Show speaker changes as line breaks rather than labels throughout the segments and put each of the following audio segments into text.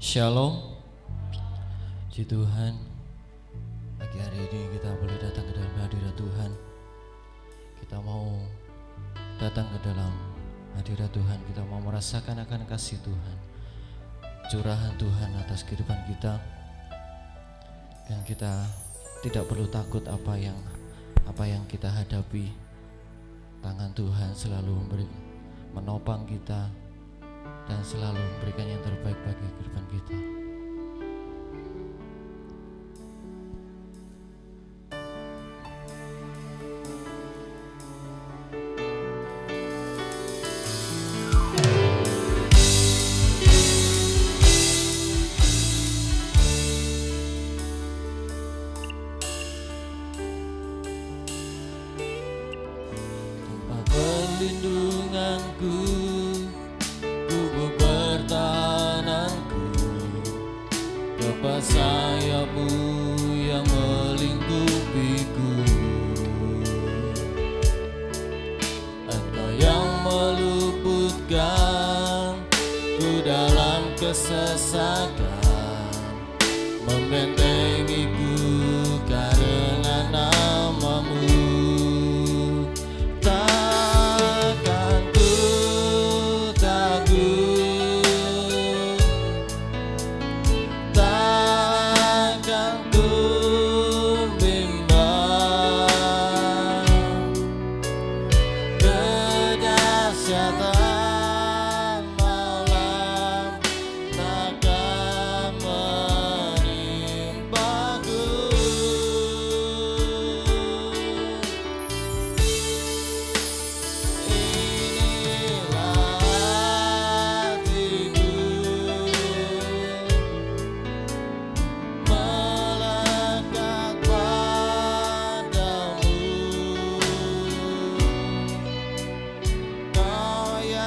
Shalom, Puji Tuhan. Pagi hari ini kita boleh datang ke dalam hadirat Tuhan. Kita mau datang ke dalam hadirat Tuhan. Kita mau merasakan akan kasih Tuhan, curahan Tuhan atas kehidupan kita. Dan kita tidak perlu takut apa yang kita hadapi. Tangan Tuhan selalu menopang kita dan selalu memberikan yang terbaik bagi kehidupan kita. Tempat perlindunganku, gubuk pertahananku, tepat sayapmu yang melingkupiku. Engkau yang meluputkan ku dalam kesesakan, membentengiku karena namamu. Takkan ku takut, takkan ku bimbang, kedahsyatan malam takkan menimpaku. Inilah hatiku, melekat padamu. Kau yang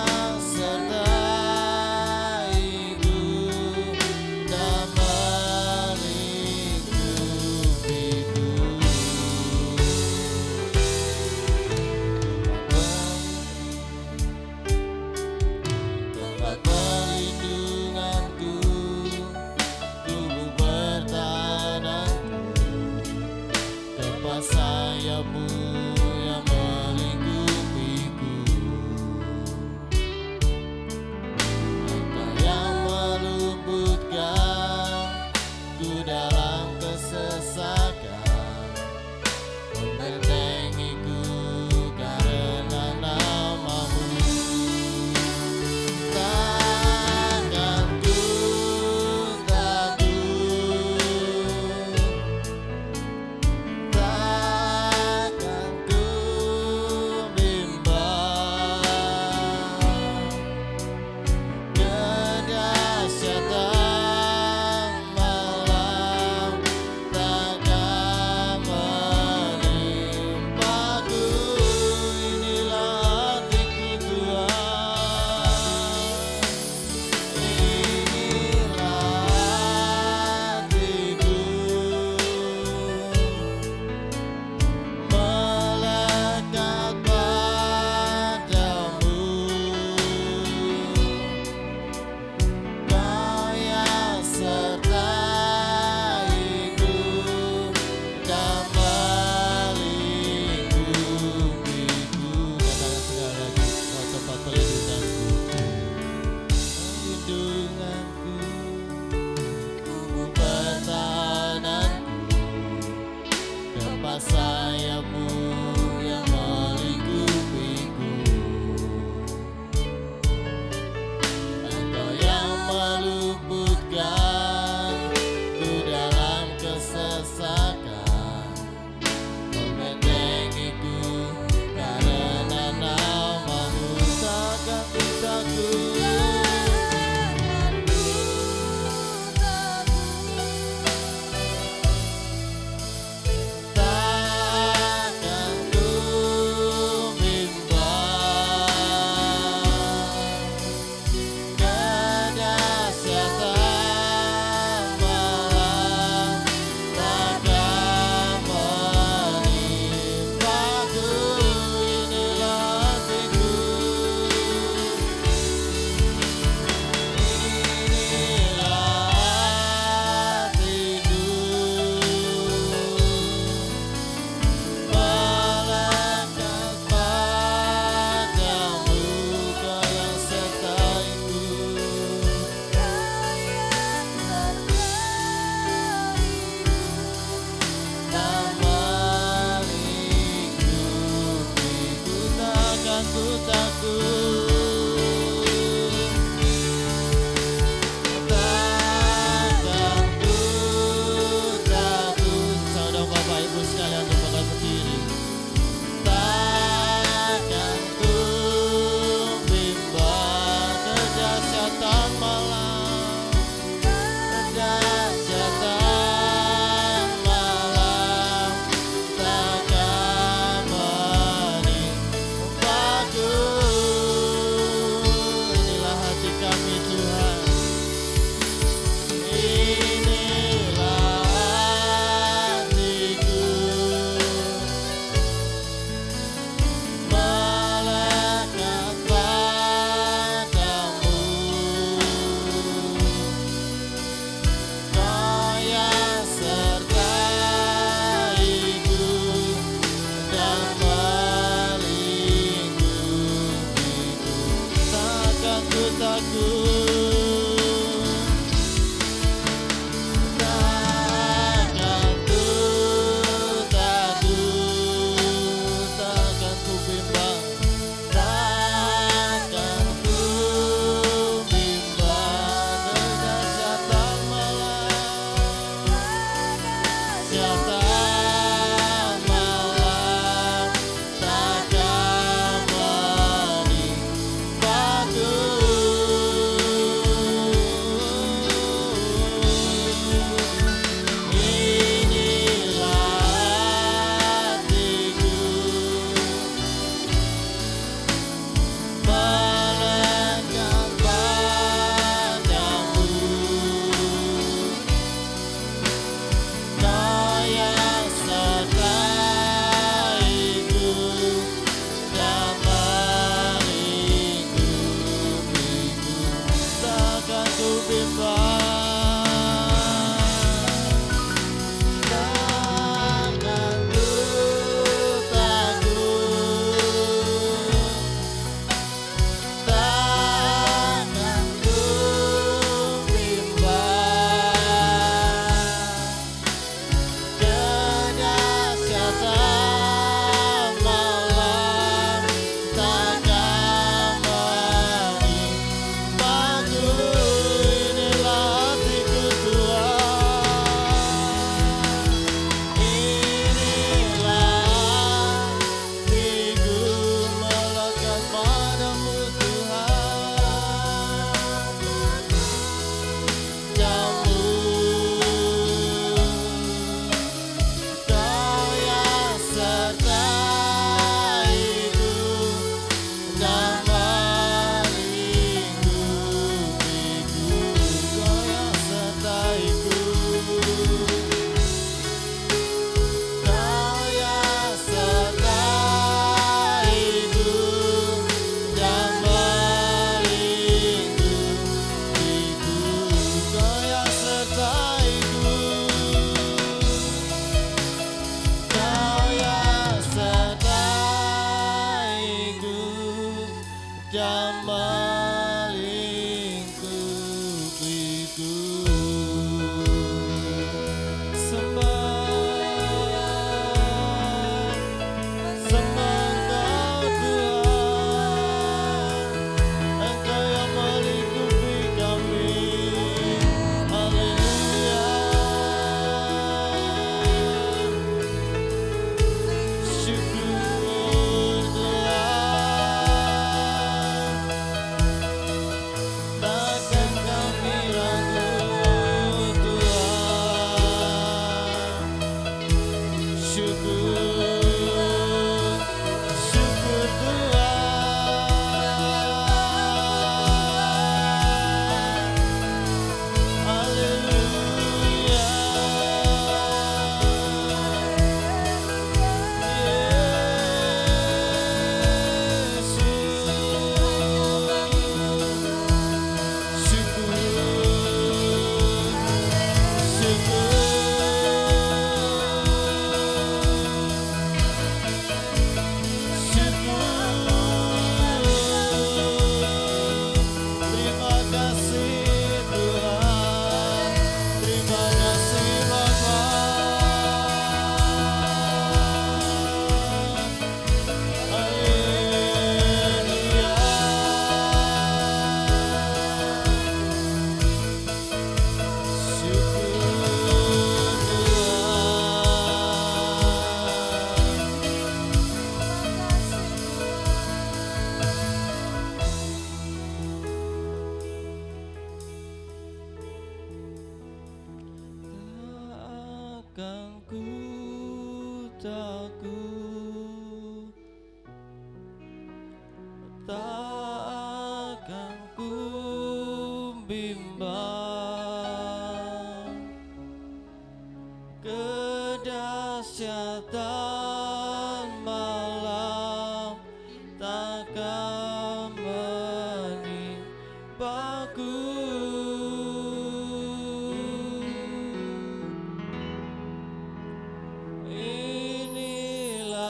Inilah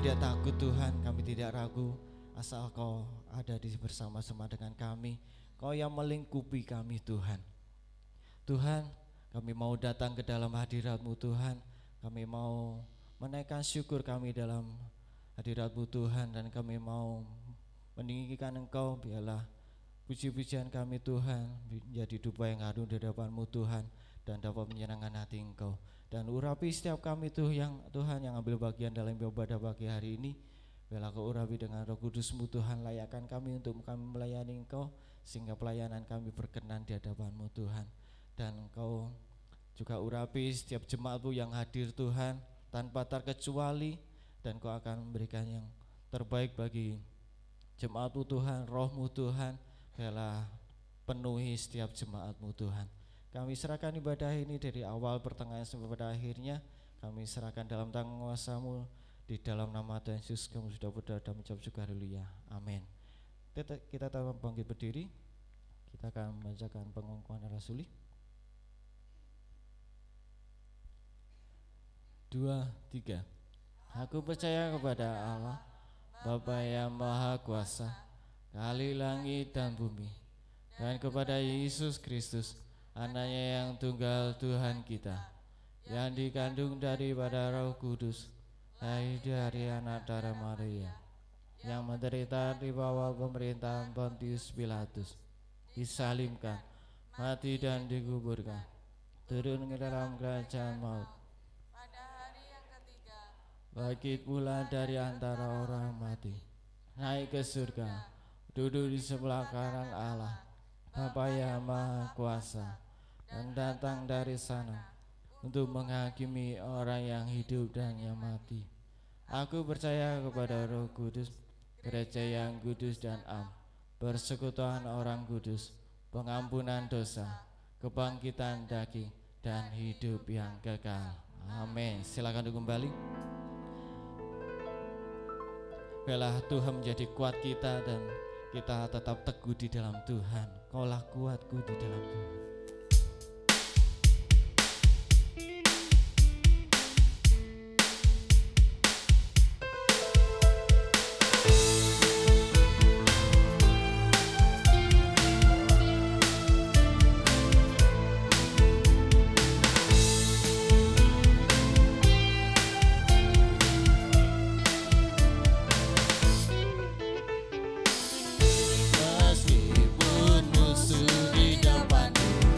tidak takut Tuhan, kami tidak ragu, asal Kau ada di bersama-sama dengan kami. Kau yang melingkupi kami Tuhan. Tuhan, kami mau datang ke dalam hadirat-Mu Tuhan. Kami mau menaikkan syukur kami dalam hadirat-Mu Tuhan, dan kami mau meninggikan Engkau. Biarlah puji-pujian kami Tuhan menjadi dupa yang harum di hadapan-Mu Tuhan, dan dapat menyenangkan hati Engkau. Dan urapi setiap kami Tuhan yang ambil bagian dalam ibadah pagi hari ini. Biarlah Kau urapi dengan Roh Kudus-Mu Tuhan, layakkan kami untuk kami melayani Engkau, sehingga pelayanan kami berkenan di hadapan-Mu Tuhan. Dan Kau juga urapi setiap jemaat-Mu yang hadir Tuhan tanpa terkecuali, dan Kau akan memberikan yang terbaik bagi jemaat-Mu Tuhan. Roh-Mu Tuhan biarlah penuhi setiap jemaat-Mu Tuhan. Kami serahkan ibadah ini dari awal, pertengahan sampai pada akhirnya. Kami serahkan dalam tangan kuasa-Mu. Di dalam nama Tuhan Yesus kami sudah berdoa dan mengucap syukur, haleluya, amin. Kita tetap bangkit berdiri. Kita akan membacakan pengakuan rasuli. 2, 3. Aku percaya kepada Allah, Bapa yang Maha Kuasa, Kali langit dan bumi, dan kepada Yesus Kristus, Anaknya yang tunggal Tuhan kita, yang dikandung daripada Roh Kudus, lahir dari anak darah Maria, yang menderita di bawah pemerintahan Pontius Pilatus, disalibkan, mati dan dikuburkan, turun ke dalam kerajaan maut, pada hari yang ketiga bangkit pula dari antara orang mati, naik ke surga, duduk di sebelah kanan Allah, Bapa yang Maha Kuasa, dan datang dari sana untuk menghakimi orang yang hidup dan yang mati. Aku percaya kepada Roh Kudus, gereja yang kudus dan am, persekutuan orang kudus, pengampunan dosa, kebangkitan daging, dan hidup yang kekal. Amin. Silakan duduk kembali. Biarlah Tuhan menjadi kuat kita, dan kita tetap teguh di dalam Tuhan. Kaulah kuatku di dalam Tuhan.
Meskipun musuh di depanku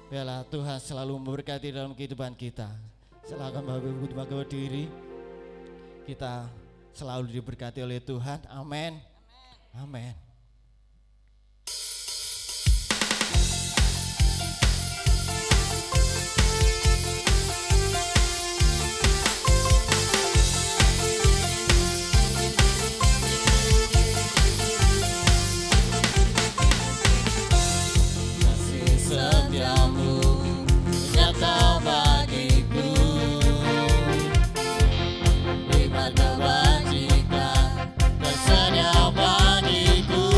Biarlah Tuhan selalu memberkati dalam kehidupan kita. Silakan Bapak Ibu bangga berdiri. Kita selalu diberkati oleh Tuhan. Amin. Amin.
Setiamu nyata bagiku, lipat kebajikan tersedia bagiku.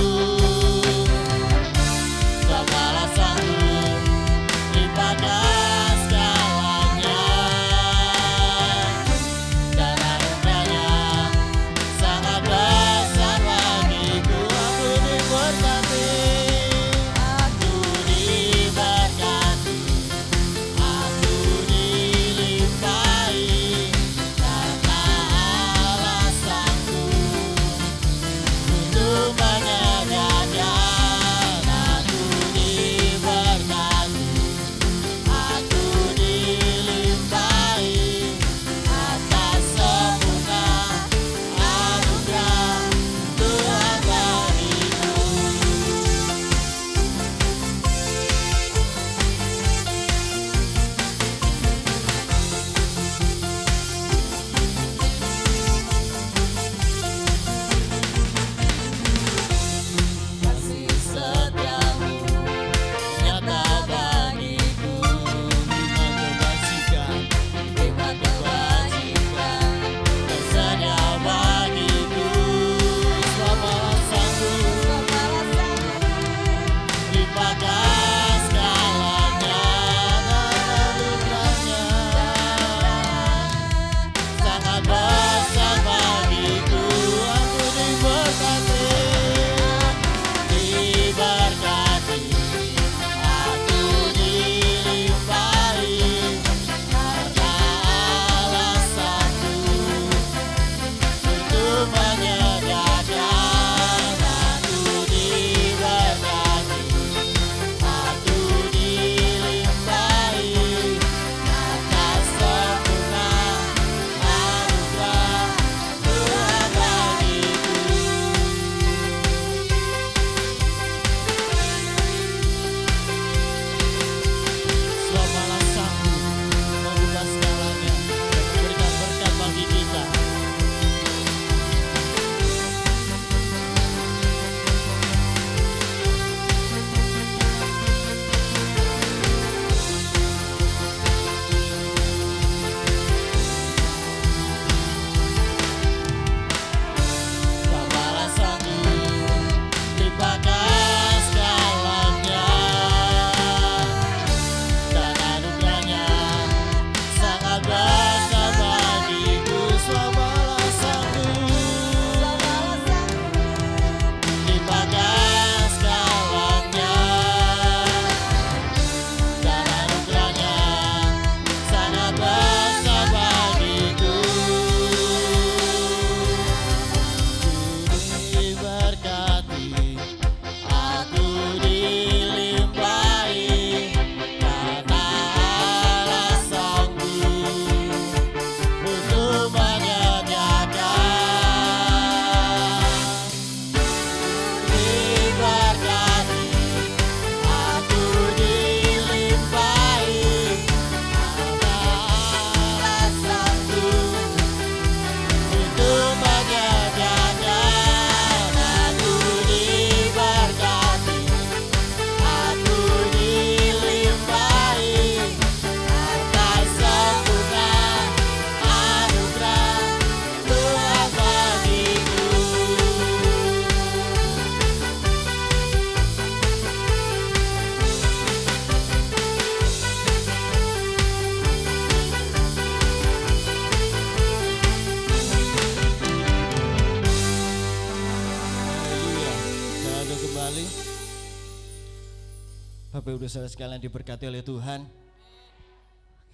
Bapak Ibu saudara sekalian diberkati oleh Tuhan.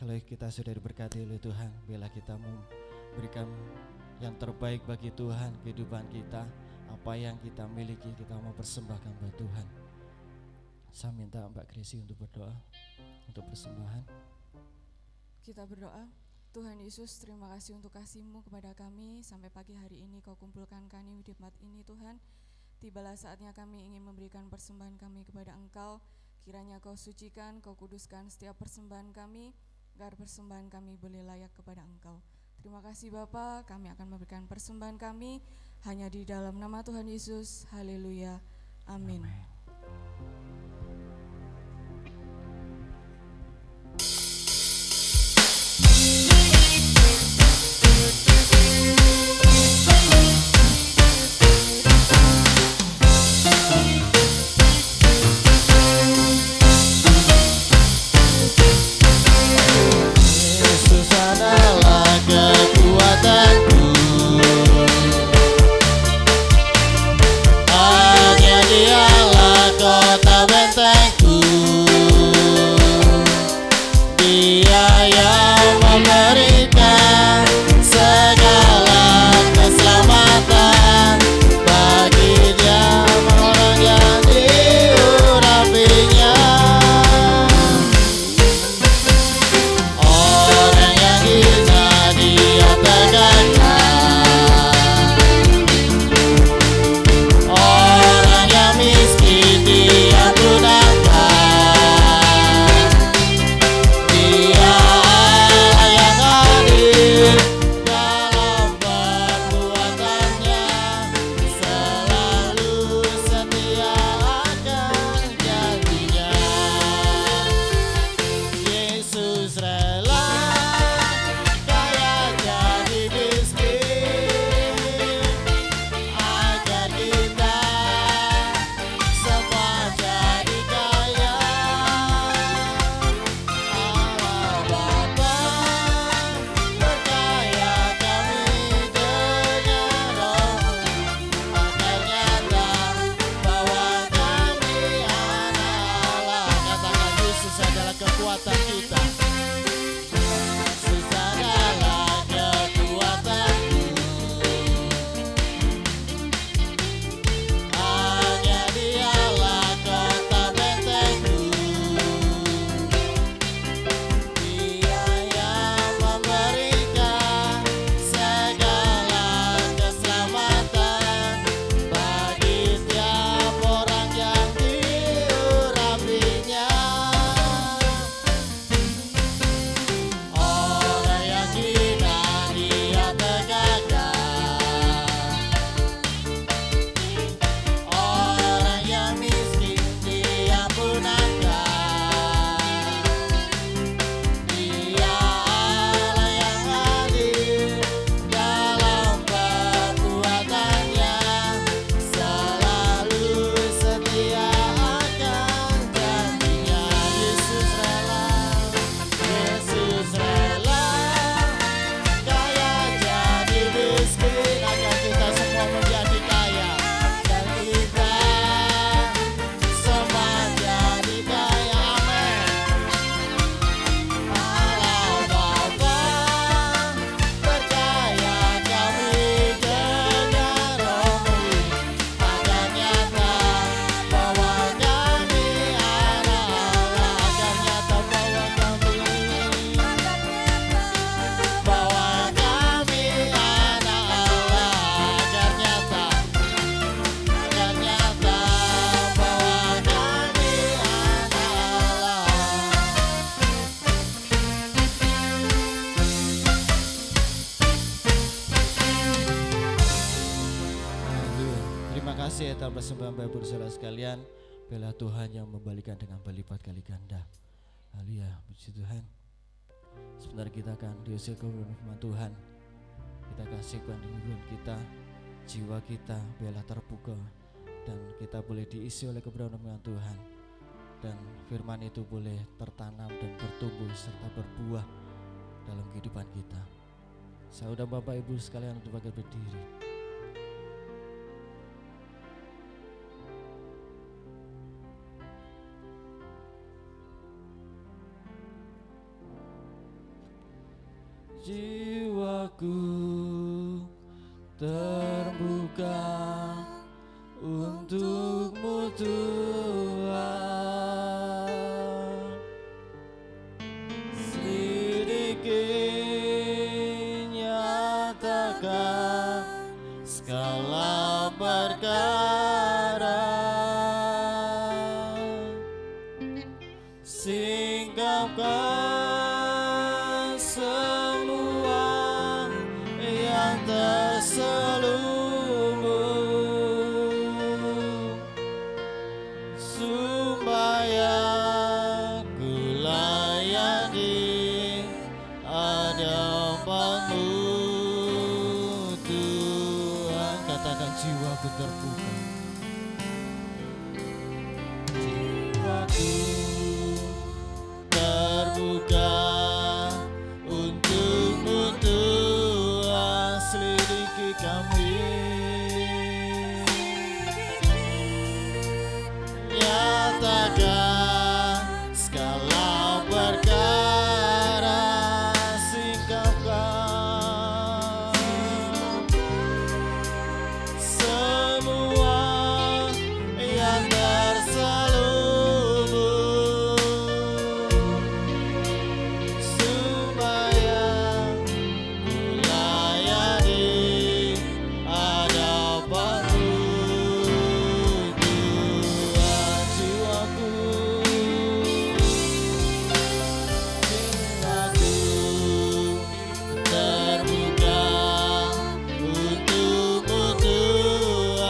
Kalau kita sudah diberkati oleh Tuhan, bila kita memberikan yang terbaik bagi Tuhan, kehidupan kita, apa yang kita miliki kita mau persembahkan buat Tuhan. Saya minta Mbak Krisi untuk berdoa untuk untuk persembahan.
Kita berdoa. Tuhan Yesus, terima kasih untuk kasih-Mu kepada kami. Sampai pagi hari ini Kau kumpulkan kami di tempat ini Tuhan. Tibalah saatnya kami ingin memberikan persembahan kami kepada Engkau. Kiranya Kau sucikan, Kau kuduskan setiap persembahan kami, agar persembahan kami boleh layak kepada Engkau. Terima kasih Bapa, kami akan memberikan persembahan kami hanya di dalam nama Tuhan Yesus. Haleluya. Amin.
Yesus adalah kekuatanku, hanya Dialah kota bentengku. Dia yang memberikan segala keselamatan bagi dia orang yang diurapinya. Orang yang hina Dia tegakkan, orang yang miskin Dia mudahkan. Dia Allah yang adil dalam perbuatannya, selalu setia akan janjinya. Yesus rela kaya jadi miskin, agar kita semua jadi kaya. Allah Bapa percaya kami dengan Roh-Mu, agar nyata bahwa kami anak Allah. Katakan Yesus adalah kekuatan kita. Yesus adalah kekuatanku, hanya Dialah kota bentengku. Dia yang memberikan segala keselamatan bagi tiap orang yang diurapinya. Orang yang hina Dia tegakkan, orang yang miskin Dia punahkan. Dia Allah yang adil dalam perbuatannya, selalu setia akan janjinya. Yesus rela kaya jadi miskin, agar kita semua menjadi kaya, dan kita semua jadi kaya. Amin. Allah Bapa percaya kami dengan Roh-Mu, agar nyata bahwa kami anak Allah. Agar nyata bahwa kami anak Allah. Agar nyata bahwa kami anak Allah.
Haleluya. Terima kasih atas persembahan Bapak Ibu Saudara sekalian. Bela Tuhan yang membalikan dengan berlipat kali ganda. Haleluya, puji Tuhan. Sebentar kita akan diusir ke firman Tuhan. Kita kasihkan hidup kita, jiwa kita biarlah terbuka, dan kita boleh diisi oleh kebenaran Tuhan, dan firman itu boleh tertanam dan bertumbuh serta berbuah dalam kehidupan kita. Saudara Bapak Ibu sekalian, untuk bangkit berdiri. Jiwaku terbuka untuk-Mu Tuhan,
singkapkan semua yang terselubung, supaya ku layani hadapan-Mu Tuhan. Katakan jiwaku terbuka, jiwaku terbuka untuk-Mu Tuhan. Selidiki kami, nyatakan segala perkara, singkapkan semua yang terselubung, supaya ku layani hadapan-Mu Tuhan. Jiwaku, terbuka untuk-Mu Tuhan.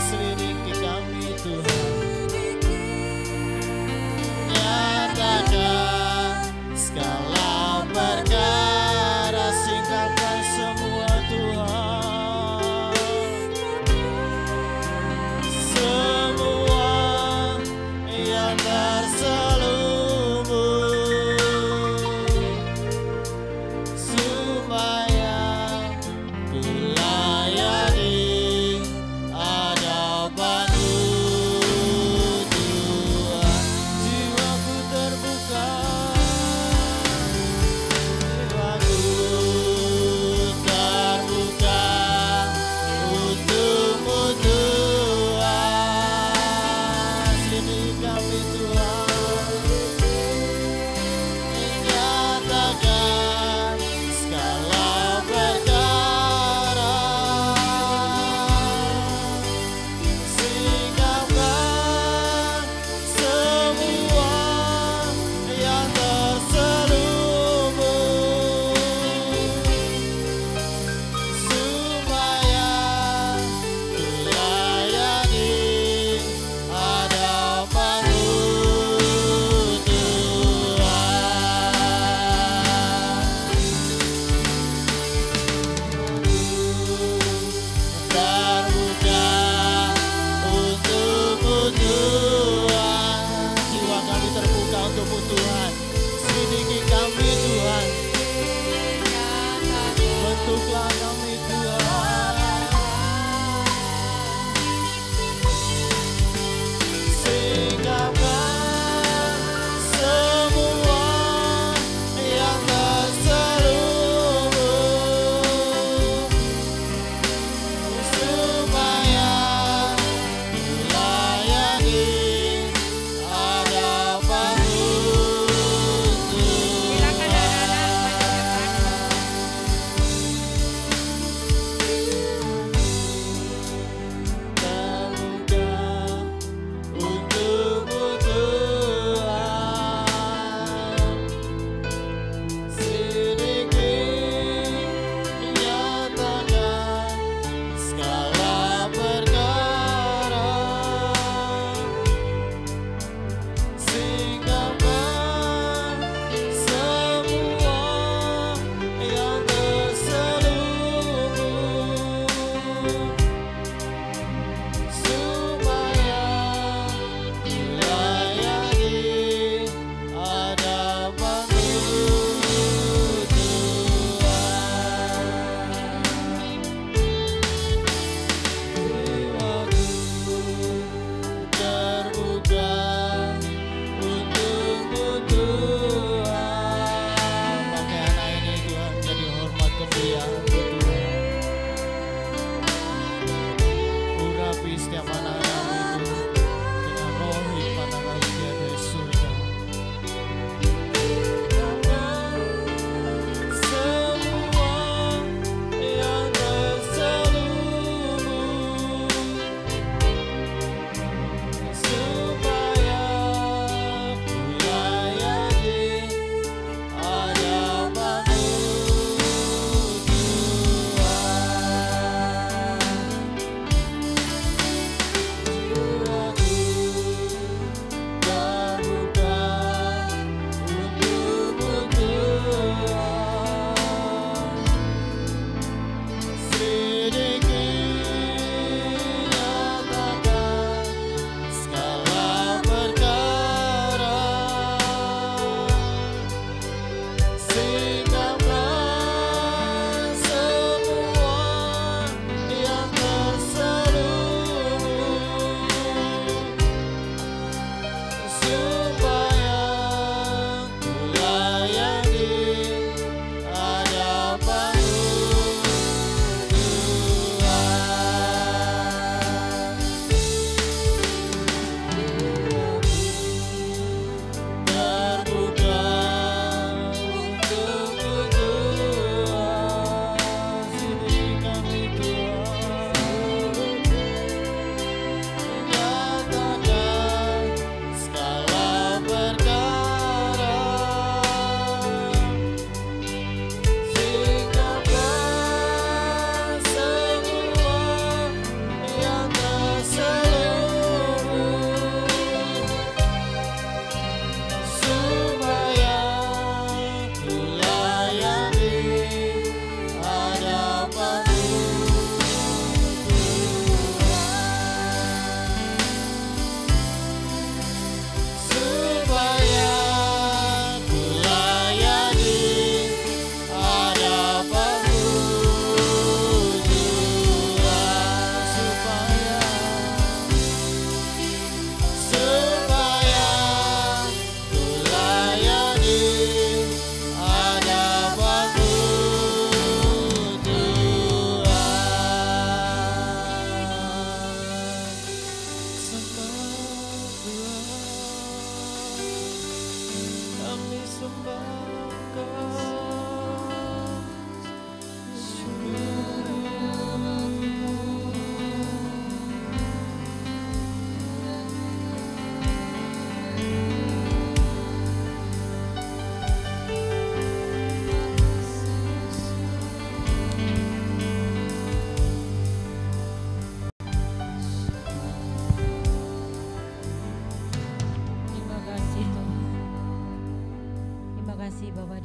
Selidiki kami Tuhan, nyatakan segala perkara, singkapkan semua Tuhan, semua yang terselubung, supaya ku layani hadapan-Mu Tuhan. Jiwaku terbuka, jiwaku terbuka untuk-Mu Tuhan. Selidiki kami Tuhan, nyatakan segala perkara, singkapkan semua yang terselubung, supaya ku layani hadapan-Mu Tuhan. Terbuka untuk-Mu Tuhan. Jiwa kami terbuka untuk-Mu Tuhan. Selidiki kami Tuhan, bentuklah kami Tuhan. Singkapkan semua yang terselubung, supaya ku layani hadapan-Mu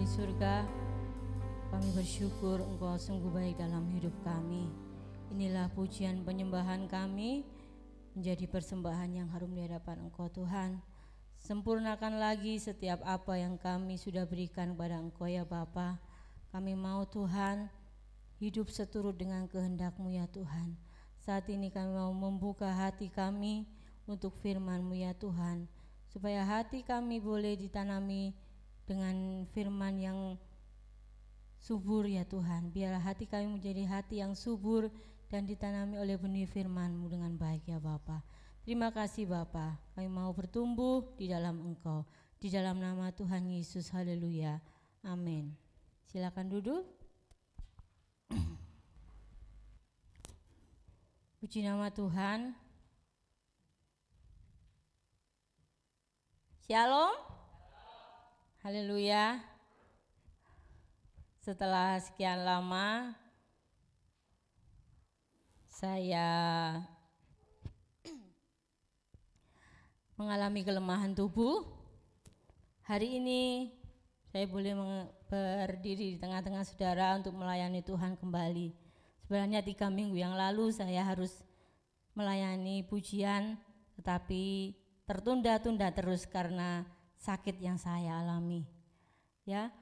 surga, kami bersyukur Engkau sungguh baik dalam hidup kami. Inilah pujian penyembahan kami menjadi persembahan yang harum di hadapan Engkau Tuhan. Sempurnakan lagi setiap apa yang kami sudah berikan kepada Engkau ya Bapa. Kami mau Tuhan hidup seturut dengan kehendak-Mu ya Tuhan. Saat ini kami mau membuka hati kami untuk firman-Mu ya Tuhan, supaya hati kami boleh ditanami dengan firman yang subur ya Tuhan. Biarlah hati kami menjadi hati yang subur dan ditanami oleh benih firman-Mu dengan baik ya Bapa. Terima kasih Bapa, kami mau bertumbuh di dalam Engkau. Di dalam nama Tuhan Yesus, haleluya, amin. Silakan duduk. Puji nama Tuhan. Shalom. Haleluya. Setelah sekian lama saya mengalami kelemahan tubuh, hari ini saya boleh berdiri di tengah-tengah saudara untuk melayani Tuhan kembali. Sebenarnya 3 minggu yang lalu saya harus melayani pujian, tetapi tertunda-tunda terus karena sakit yang saya alami. Ya,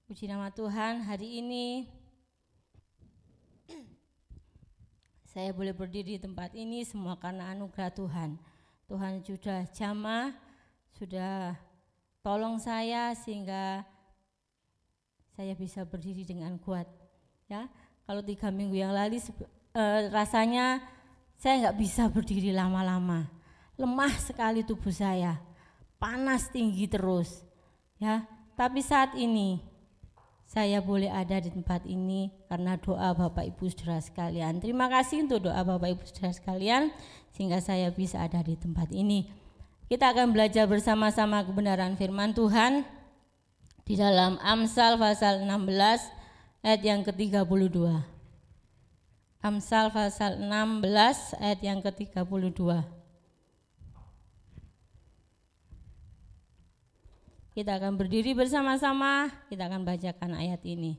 puji nama Tuhan, hari ini saya boleh berdiri di tempat ini semua karena anugerah Tuhan. Tuhan sudah jamah, sudah tolong saya sehingga saya bisa berdiri dengan kuat. Ya, kalau 3 minggu yang lalu rasanya saya nggak bisa berdiri lama-lama, lemah sekali tubuh saya, panas tinggi terus. Ya, tapi saat ini saya boleh ada di tempat ini karena doa Bapak Ibu Saudara sekalian. Terima kasih untuk doa Bapak Ibu Saudara sekalian sehingga saya bisa ada di tempat ini. Kita akan belajar bersama-sama kebenaran firman Tuhan di dalam Amsal pasal 16 ayat yang ke-32. Amsal pasal 16 ayat yang ke-32. Kita akan berdiri bersama-sama, kita akan bacakan ayat ini.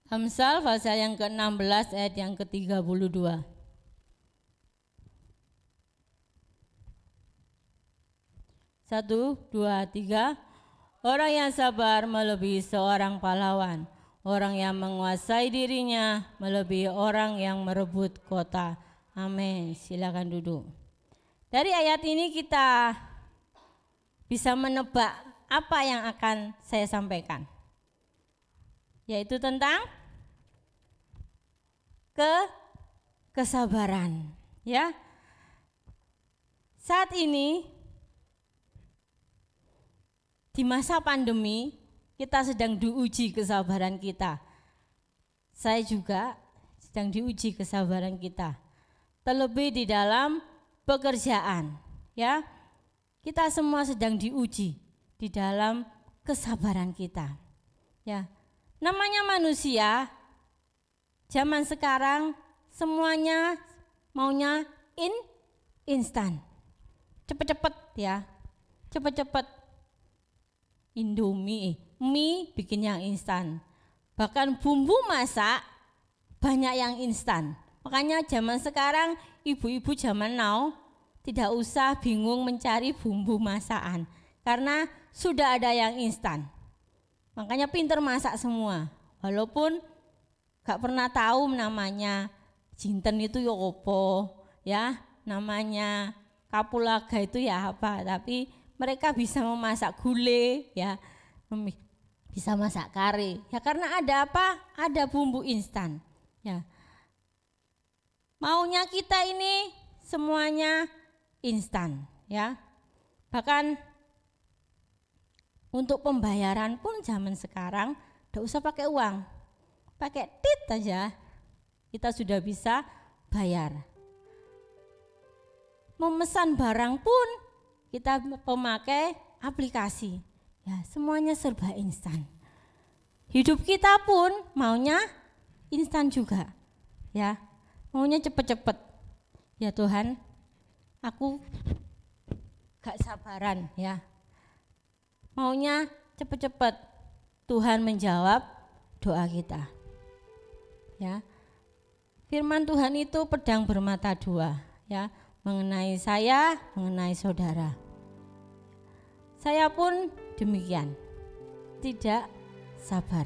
Amsal pasal yang ke-16 ayat yang ke-32. 1, 2, 3. Orang yang sabar melebihi seorang pahlawan. Orang yang menguasai dirinya melebihi orang yang merebut kota. Amin. Silakan duduk. Dari ayat ini kita bisa menebak apa yang akan saya sampaikan, yaitu tentang kesabaran. Ya, saat ini di masa pandemi kita sedang diuji kesabaran kita. Saya juga sedang diuji kesabaran kita, terlebih di dalam pekerjaan. Ya, kita semua sedang diuji di dalam kesabaran kita. Ya, namanya manusia zaman sekarang semuanya maunya instan, cepet-cepet ya, cepet-cepet. Indomie, mie bikin yang instan. Bahkan bumbu masak banyak yang instan. Makanya zaman sekarang ibu-ibu zaman now tidak usah bingung mencari bumbu masakan karena sudah ada yang instan. Makanya pinter masak semua. Walaupun gak pernah tahu namanya jinten itu ya opo, ya namanya kapulaga itu ya apa, tapi mereka bisa memasak gulai, ya bisa masak kare. Ya karena ada apa? Ada bumbu instan. Ya, maunya kita ini semuanya instan, ya. Bahkan Untuk pembayaran pun zaman sekarang tidak usah pakai uang, pakai tit aja kita sudah bisa bayar. Memesan barang pun kita memakai aplikasi, ya semuanya serba instan. Hidup kita pun maunya instan juga, ya maunya cepet-cepet. Ya Tuhan, aku gak sabaran ya, maunya cepet-cepet. Tuhan menjawab doa kita. Ya, firman Tuhan itu pedang bermata dua, ya, mengenai saya, mengenai saudara. Saya pun demikian, tidak sabar.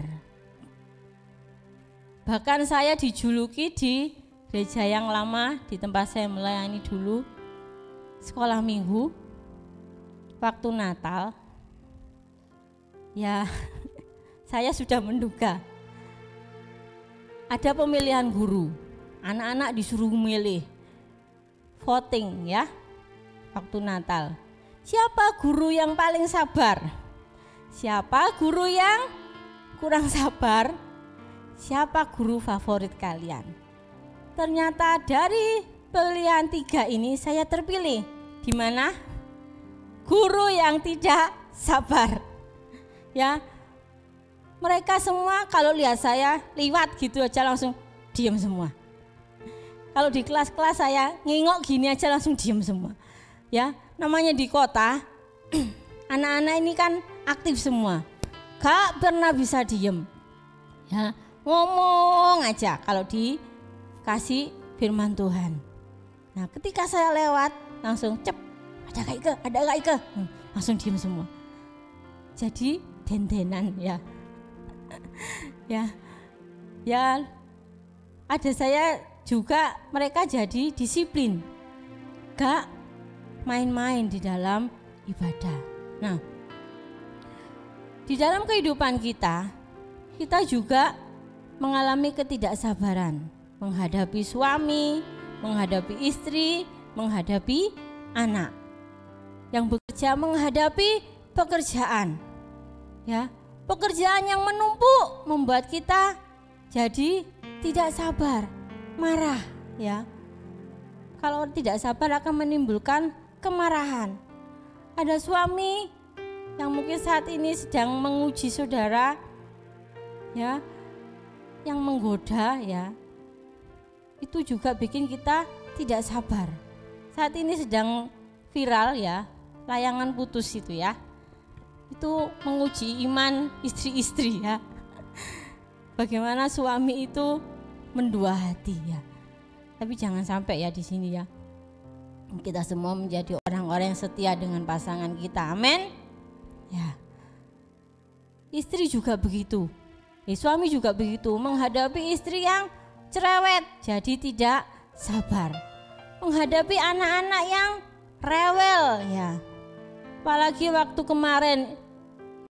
Bahkan saya dijuluki di gereja yang lama, di tempat saya melayani dulu, sekolah minggu, waktu Natal, ya saya sudah menduga ada pemilihan guru, anak-anak disuruh memilih, voting ya, waktu Natal. Siapa guru yang paling sabar? Siapa guru yang kurang sabar? Siapa guru favorit kalian? Ternyata dari pilihan 3 ini saya terpilih. Di mana? Guru yang tidak sabar. Ya, mereka semua kalau lihat saya liwat gitu aja langsung diam semua. Kalau di kelas-kelas saya ngingok gini aja langsung diam semua. Ya, namanya di kota, anak-anak ini kan aktif semua, gak pernah bisa diem. Ya, ngomong aja kalau dikasih firman Tuhan. Nah, ketika saya lewat langsung cep, ada Kak Ike, langsung diem semua. Jadi dendenan ya. Ya, ada saya juga, mereka jadi disiplin, gak main-main di dalam ibadah. Nah, di dalam kehidupan kita juga mengalami ketidaksabaran menghadapi suami, menghadapi istri, menghadapi anak yang bekerja, menghadapi pekerjaan. Ya, pekerjaan yang menumpuk membuat kita jadi tidak sabar, marah ya. Kalau tidak sabar akan menimbulkan kemarahan. Ada suami yang mungkin saat ini sedang menguji saudara ya, yang menggoda ya. Itu juga bikin kita tidak sabar. Saat ini sedang viral ya, layangan putus itu ya. Itu menguji iman istri-istri ya. Bagaimana suami itu mendua hati ya. Tapi jangan sampai ya di sini ya. Kita semua menjadi orang-orang yang setia dengan pasangan kita. Amin. Ya. Istri juga begitu. Suami juga begitu, menghadapi istri yang cerewet, jadi tidak sabar. Menghadapi anak-anak yang rewel ya. Apalagi waktu kemarin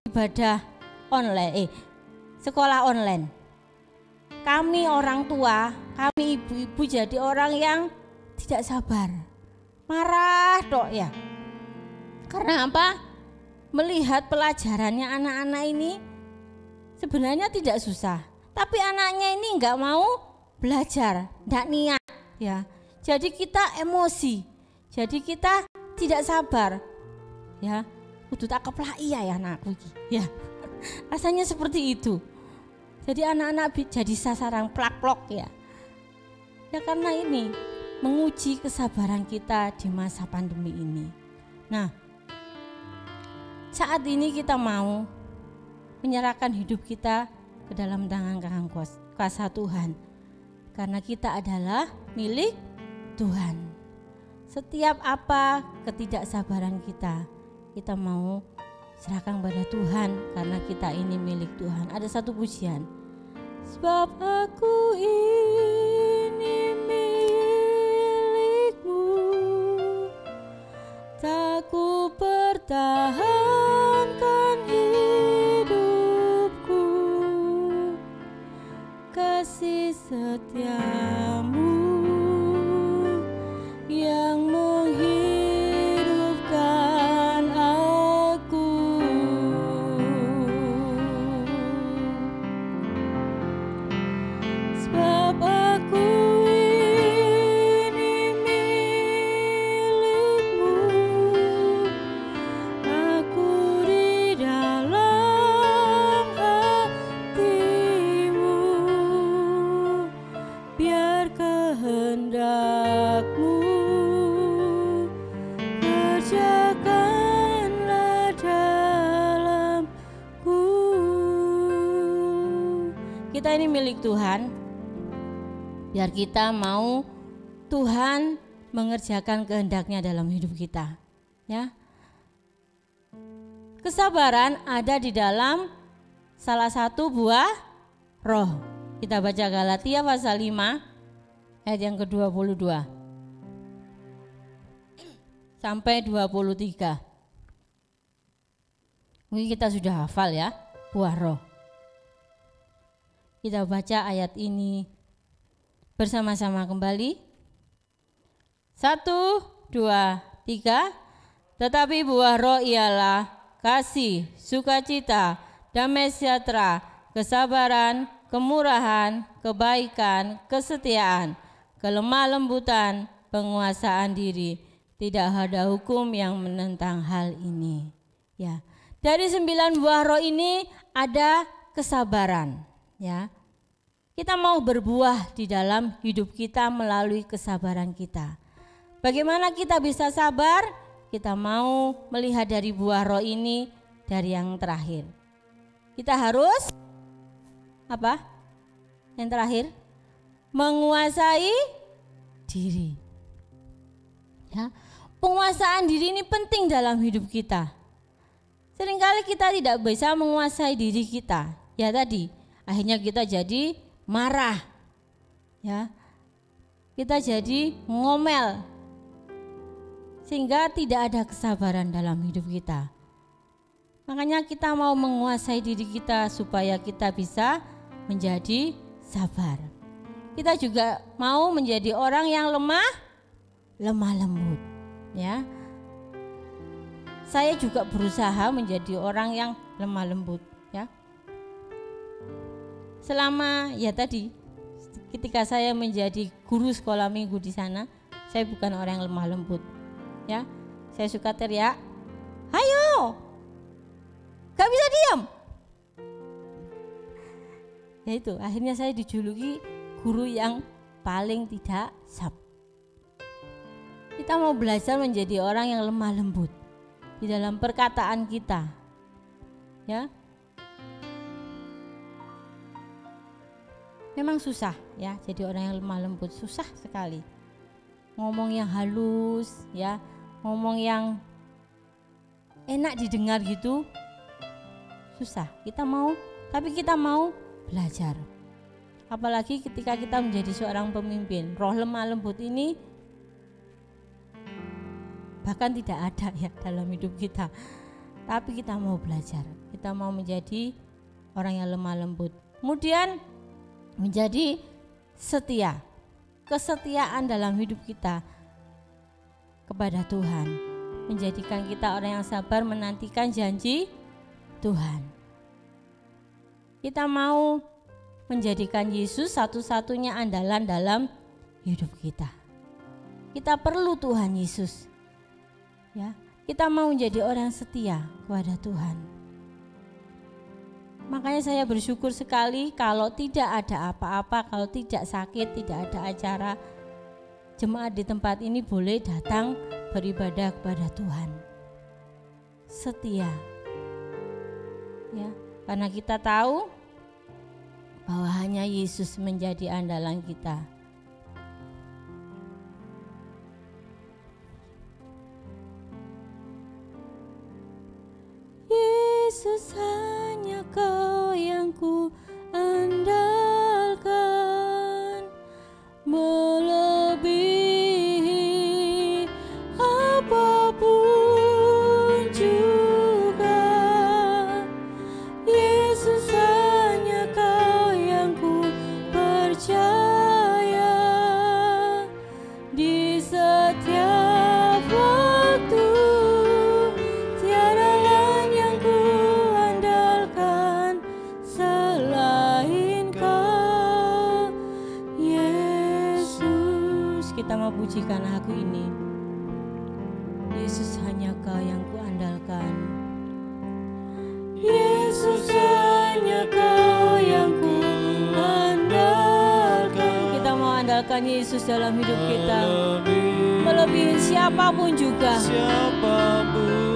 ibadah online, sekolah online. Kami orang tua, kami ibu-ibu jadi orang yang tidak sabar. Marah dok ya. Karena apa? Melihat pelajarannya anak-anak ini sebenarnya tidak susah, tapi anaknya ini enggak mau belajar, enggak niat ya. Jadi kita emosi, jadi kita tidak sabar ya. Kudu tak keplak iya ya anakku iki ya. Rasanya seperti itu. Jadi anak-anak jadi sasaran plak-plok ya. Ya karena ini menguji kesabaran kita di masa pandemi ini. Nah, saat ini kita mau menyerahkan hidup kita ke dalam tangan kuasa Tuhan. Karena kita adalah milik Tuhan. Setiap apa ketidaksabaran kita mau serahkan kepada Tuhan, karena kita ini milik Tuhan. Ada satu pujian. Sebab aku ini milikmu, tak ku pertahankan hidupku, kasih setiamu yang menghidupkan aku. Kita ini milik Tuhan. Biar kita mau Tuhan mengerjakan kehendak-Nya dalam hidup kita. Ya. Kesabaran ada di dalam salah satu buah roh. Kita baca Galatia pasal 5 ayat yang ke-22 sampai 23. Mungkin kita sudah hafal ya, buah roh. Kita baca ayat ini bersama-sama kembali. 1, 2, 3. Tetapi buah roh ialah kasih, sukacita, damai sejahtera, kesabaran, kemurahan, kebaikan, kesetiaan, kelemah lembutan, penguasaan diri. Tidak ada hukum yang menentang hal ini. Ya, dari 9 buah roh ini ada kesabaran. Ya, kita mau berbuah di dalam hidup kita melalui kesabaran kita. Bagaimana kita bisa sabar? Kita mau melihat dari buah roh ini dari yang terakhir. Kita harus apa? Yang terakhir, menguasai diri. Ya, penguasaan diri ini penting dalam hidup kita. Seringkali kita tidak bisa menguasai diri kita. Ya tadi, akhirnya kita jadi marah. Ya. Kita jadi ngomel. Sehingga tidak ada kesabaran dalam hidup kita. Makanya kita mau menguasai diri kita supaya kita bisa menjadi sabar. Kita juga mau menjadi orang yang lemah lembut, ya. Saya juga berusaha menjadi orang yang lemah lembut, ya. Selama ya tadi ketika saya menjadi guru sekolah minggu di sana, saya bukan orang yang lemah lembut, ya. Saya suka teriak, "Ayo, gak bisa diam." Ya itu, akhirnya saya dijuluki guru yang paling tidak sabar. Kita mau belajar menjadi orang yang lemah lembut di dalam perkataan kita. Ya. Memang susah ya jadi orang yang lemah lembut, susah sekali. Ngomong yang halus ya, ngomong yang enak didengar gitu susah. Tapi kita mau belajar. Apalagi ketika kita menjadi seorang pemimpin, roh lemah lembut ini bahkan tidak ada ya dalam hidup kita. Tapi kita mau belajar, kita mau menjadi orang yang lemah lembut. Kemudian menjadi setia. Kesetiaan dalam hidup kita kepada Tuhan menjadikan kita orang yang sabar menantikan janji Tuhan. Kita mau menjadikan Yesus satu-satunya andalan dalam hidup kita. Kita perlu Tuhan Yesus. Ya, kita mau menjadi orang setia kepada Tuhan. Makanya saya bersyukur sekali kalau tidak ada apa-apa, kalau tidak sakit, tidak ada acara, jemaat di tempat ini boleh datang beribadah kepada Tuhan. Setia. Ya, karena kita tahu bahwa hanya Yesus menjadi andalan kita. Yesus hanya Kau yang ku andalkan, melebihi apapun juga. Yesus hanya Kau yang ku percaya di setiap waktu. Kita mau pujikan lagu ini. Yesus hanya Kau yang kuandalkan. Yesus hanya Kau yang kuandalkan. Kita mau andalkan Yesus dalam hidup kita. Melebihi siapapun juga.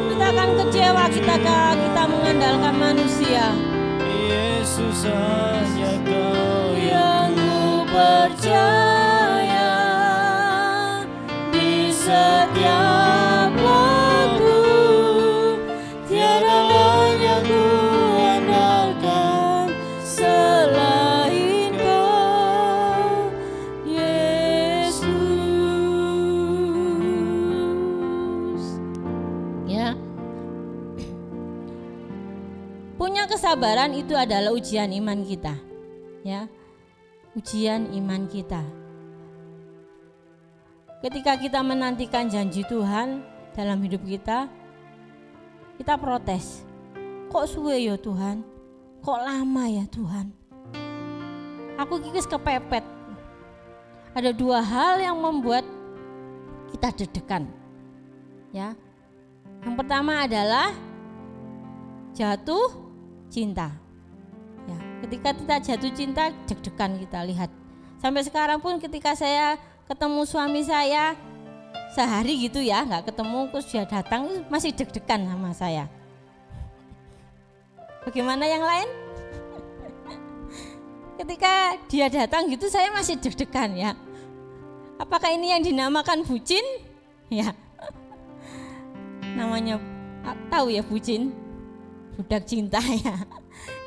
Kita akan kecewa kita mengandalkan manusia.
Yesus hanya Kau
yang ku percaya di setiap waktu, tiada lain yang ku andalkan selain Kau, Yesus. Ya, punya kesabaran itu adalah ujian iman kita, ya, ujian iman kita. Ketika kita menantikan janji Tuhan dalam hidup kita protes. Kok suwe ya Tuhan? Kok lama ya Tuhan? Aku kikis kepepet. Ada dua hal yang membuat kita deg-degan. Ya. Yang pertama adalah jatuh cinta. Ya, ketika kita jatuh cinta, deg-degan kita lihat. Sampai sekarang pun ketika saya ketemu suami saya sehari gitu ya, nggak ketemu terus dia datang masih deg-degan sama saya. Bagaimana yang lain? Ketika dia datang gitu saya masih deg-degan ya. Apakah ini yang dinamakan bucin? Ya. Namanya tahu ya bucin? Budak cinta ya.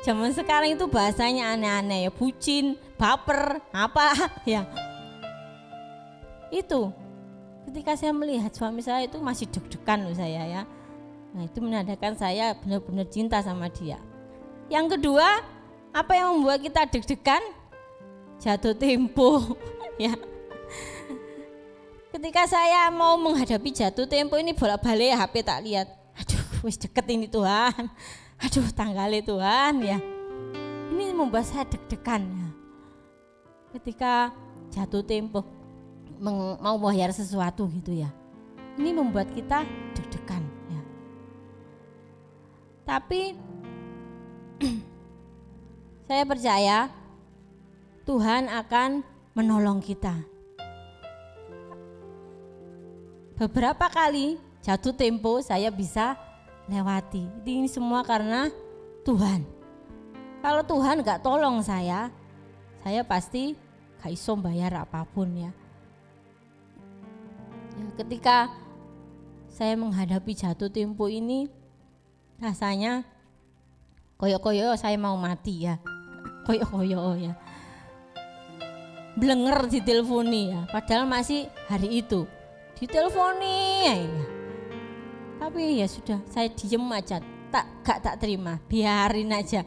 Zaman sekarang itu bahasanya aneh-aneh ya, bucin, baper, apa ya. Itu ketika saya melihat suami saya itu masih deg-degan loh saya ya. Nah itu menandakan saya benar-benar cinta sama dia. Yang kedua, apa yang membuat kita deg-degan? Jatuh tempo ya. Ketika saya mau menghadapi jatuh tempo ini bolak-balik HP tak lihat. Aduh wis deket ini Tuhan. Aduh tanggalnya Tuhan ya. Ini membuat saya deg-degan ya. Ketika jatuh tempo mau bayar sesuatu gitu ya. Ini membuat kita deg-degan ya. Tapi saya percaya Tuhan akan menolong kita. Beberapa kali jatuh tempo saya bisa lewati. Ini semua karena Tuhan. Kalau Tuhan gak tolong saya pasti gak iso bayar apapun ya. Ketika saya menghadapi jatuh tempo ini rasanya koyo-koyo saya mau mati ya. Koyo-koyo ya. Blenger diteleponi ya, padahal masih hari itu. Diteleponi ya. Tapi ya sudah, saya diem aja, tak terima, biarin aja.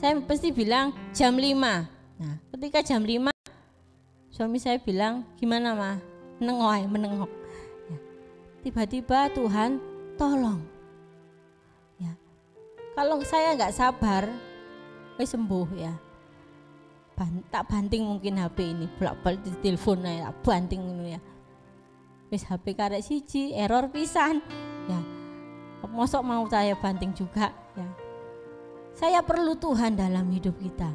Saya pasti bilang jam 5. Nah, ketika jam 5 suami saya bilang, "Gimana, Ma?" Menengok. Ya. Tiba-tiba Tuhan tolong. Ya. Kalau saya nggak sabar, sembuh ya. Tak banting mungkin HP ini, bolak-balik di telepon ya, banting ini ya. Wis HP karek siji, error pisan. Ya. Mosok mau saya banting juga ya. Saya perlu Tuhan dalam hidup kita.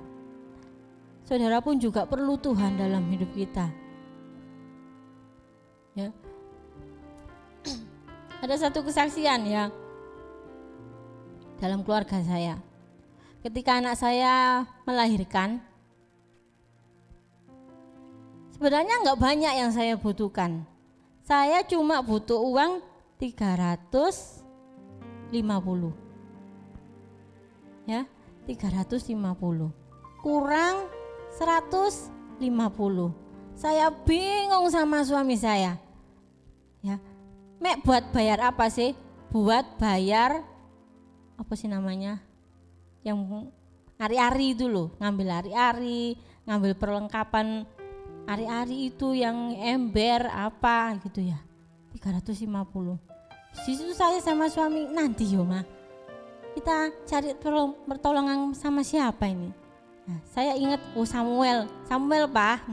Saudara pun juga perlu Tuhan dalam hidup kita. Ya. Ada satu kesaksian ya dalam keluarga saya. Ketika anak saya melahirkan, sebenarnya enggak banyak yang saya butuhkan. Saya cuma butuh uang 350. Ya, 350. Kurang 150. Saya bingung sama suami saya. Ya. Mek buat bayar apa sih? Buat bayar apa sih namanya? Yang ari-ari itu loh, ngambil ari-ari, ngambil perlengkapan ari-ari itu yang ember apa gitu ya. 350. Di situ saya sama suami, nanti yo Ma, kita cari pertolongan sama siapa ini? Nah, saya ingat Samuel Pak,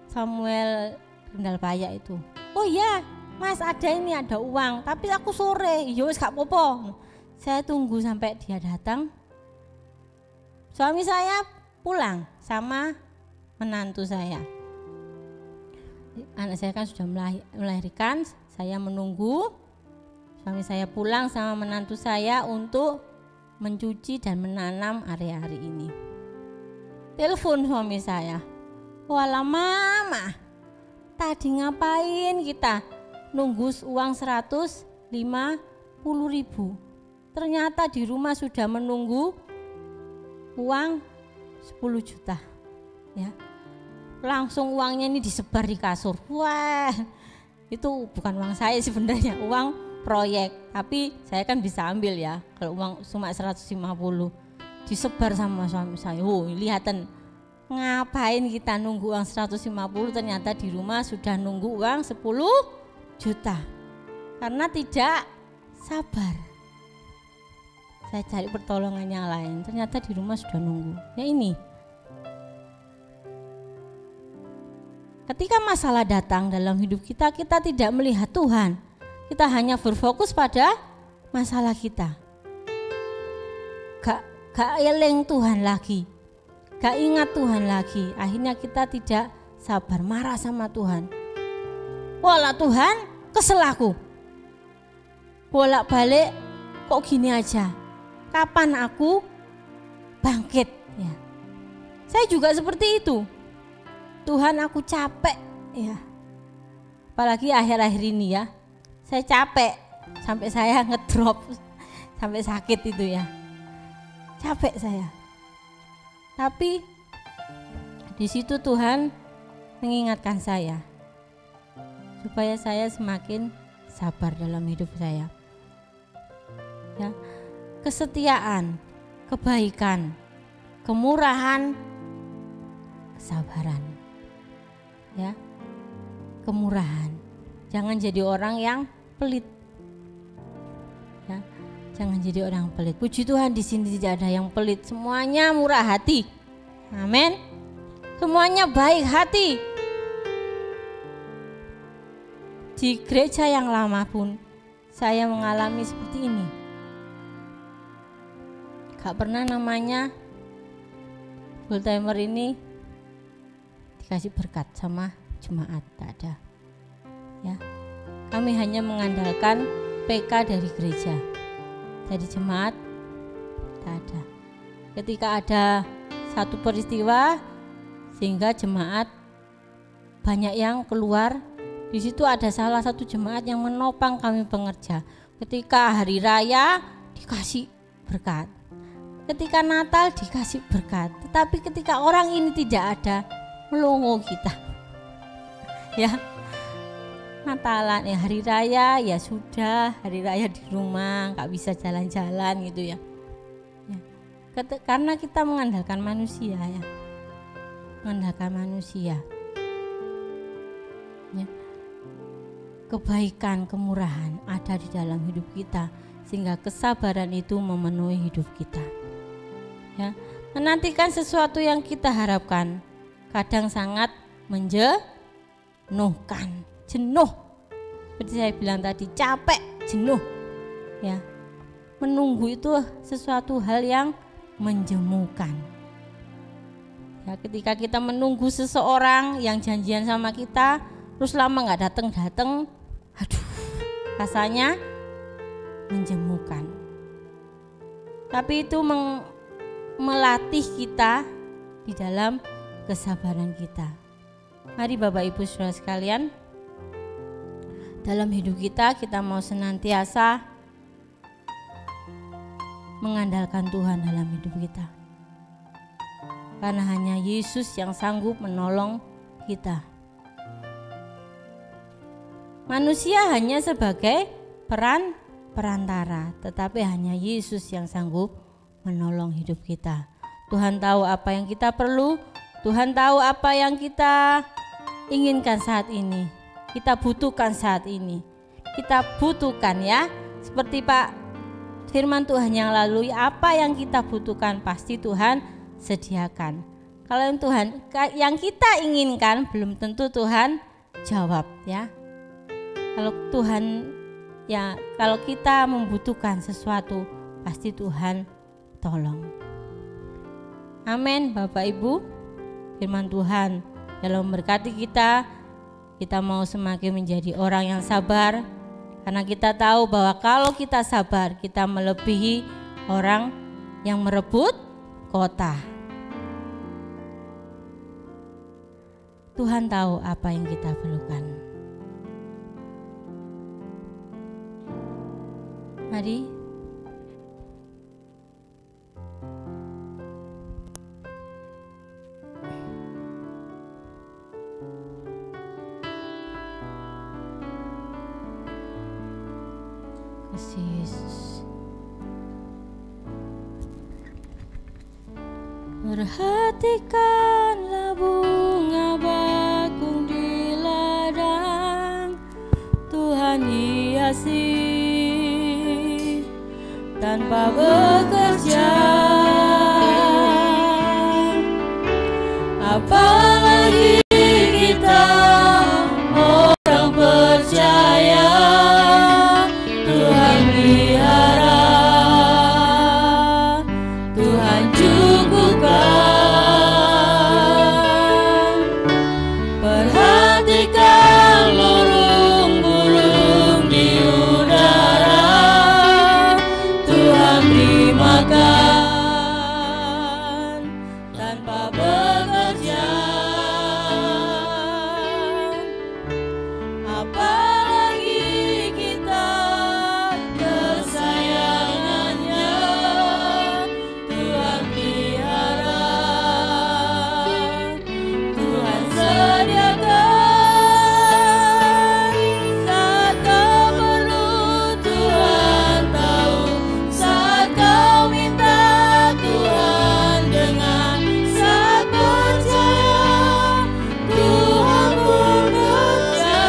Samuel Rendal Paya itu. Oh iya Mas, ada uang, tapi aku sore, yowes gak apa-apa. Saya tunggu sampai dia datang. Suami saya pulang sama menantu saya. Anak saya kan sudah melahirkan, saya menunggu suami saya pulang sama menantu saya untuk mencuci dan menanam area-area ini. Telepon suami saya, "Walah mama, tadi ngapain kita nunggu uang 150.000? Ternyata di rumah sudah menunggu uang 10 juta. Ya. Langsung uangnya ini disebar di kasur. Wah, itu bukan uang saya sebenarnya, uang proyek. Tapi saya kan bisa ambil ya, kalau uang cuma 150 disebar sama suami saya. Oh, lihatan ngapain kita nunggu uang 150, ternyata di rumah sudah nunggu uang 10 juta. Karena tidak sabar. Saya cari pertolongan yang lain, ternyata di rumah sudah nunggu. Ya ini. Ketika masalah datang dalam hidup kita, kita tidak melihat Tuhan. Kita hanya berfokus pada masalah kita. Gak eleng Tuhan lagi. Gak ingat Tuhan lagi. Akhirnya kita tidak sabar, marah sama Tuhan. Walah Tuhan, kesel aku. Bolak-balik kok gini aja. Kapan aku bangkit? Ya. Saya juga seperti itu. Tuhan, aku capek ya. Apalagi akhir-akhir ini ya. Saya capek sampai saya ngedrop, sampai sakit itu ya. Capek saya. Tapi di situ Tuhan mengingatkan saya supaya saya semakin sabar dalam hidup saya. Ya. Kesetiaan, kebaikan, kemurahan, kesabaran. Ya. Kemurahan. Jangan jadi orang yang pelit. Ya. Jangan jadi orang pelit. Puji Tuhan, di sini tidak ada yang pelit. Semuanya murah hati. Amin. Semuanya baik hati. Di gereja yang lama pun saya mengalami seperti ini. Gak pernah namanya full timer ini dikasih berkat sama jemaat, tak ada. Ya, kami hanya mengandalkan PK dari gereja, dari jemaat tak ada. Ketika ada satu peristiwa sehingga jemaat banyak yang keluar, di situ ada salah satu jemaat yang menopang kami pengerja. Ketika hari raya dikasih berkat. Ketika Natal dikasih berkat, tetapi ketika orang ini tidak ada, melongo kita. Ya, Natalan ya, hari raya ya sudah, hari raya di rumah, nggak bisa jalan-jalan gitu ya. Ya. Karena kita mengandalkan manusia ya, mengandalkan manusia. Ya. Kebaikan, kemurahan ada di dalam hidup kita, sehingga kesabaran itu memenuhi hidup kita. Ya, menantikan sesuatu yang kita harapkan kadang sangat menjenuhkan, jenuh. Seperti saya bilang tadi, capek, jenuh. Ya, menunggu itu sesuatu hal yang menjemukan. Ya, ketika kita menunggu seseorang yang janjian sama kita, terus lama nggak datang, aduh, rasanya menjemukan. Tapi itu melatih kita di dalam kesabaran kita. Mari Bapak Ibu Saudara sekalian, dalam hidup kita mau senantiasa mengandalkan Tuhan dalam hidup kita. Karena hanya Yesus yang sanggup menolong kita. Manusia hanya sebagai perantara, tetapi hanya Yesus yang sanggup menolong hidup kita. Tuhan tahu apa yang kita perlu, Tuhan tahu apa yang kita inginkan saat ini, kita butuhkan saat ini. Kita butuhkan ya, seperti Pak firman Tuhan yang lalu, apa yang kita butuhkan pasti Tuhan sediakan. Kalau yang kita inginkan belum tentu Tuhan jawab ya. Kalau kita membutuhkan sesuatu pasti Tuhan tolong. Amin. Bapak Ibu, firman Tuhan dalam memberkati kita mau semakin menjadi orang yang sabar, karena kita tahu bahwa kalau kita sabar kita melebihi orang yang merebut kota. Tuhan tahu apa yang kita perlukan. Mari kasih Yesus. Perhatikanlah bunga bakung di ladang, Tuhan hiasi tanpa bekerja. Apalagi kita orang percaya, Tuhan pelihara, Tuhan cukupkan. Perhatikan burung-burung di udara, Tuhan beri makan tanpa bekerja. Apalagi kita kesayangannya, Tuhan pelihara, Tuhan sediakan saat kau perlu. Tuhan tahu saat kau minta, Tuhan dengar saat percaya, Tuhan bekerja.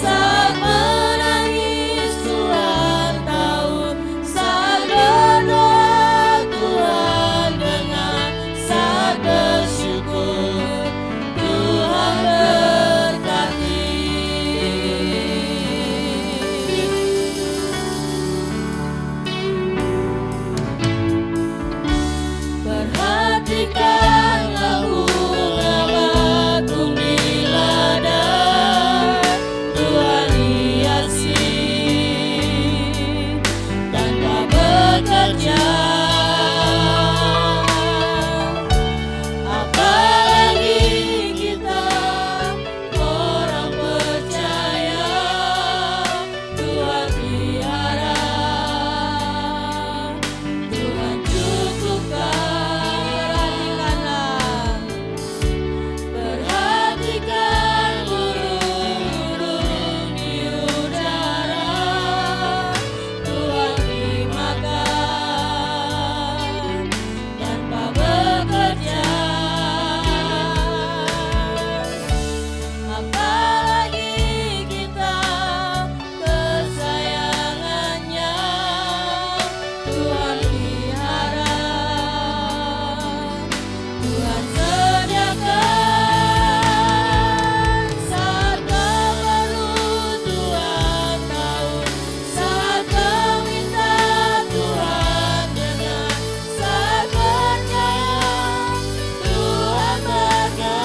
Saat menangis Tuhan tahu, saat berdoa Tuhan dengar, saat bersyukur Tuhan berkati. Perhatikanlah bunga bakung di ladang, Tuhan hiasi tanpa bekerja. Apalagi kita orang percaya, Tuhan pelihara, Tuhan cukupkan. Perhatikan burung-burung di udara, Tuhan beri makan tanpa bekerja. Apalagi kita kesayangannya, Tuhan pelihara, Tuhan sediakan saat kau perlu. Tuhan tahu saat kau minta, Tuhan dengar saat percaya, Tuhan bekerja.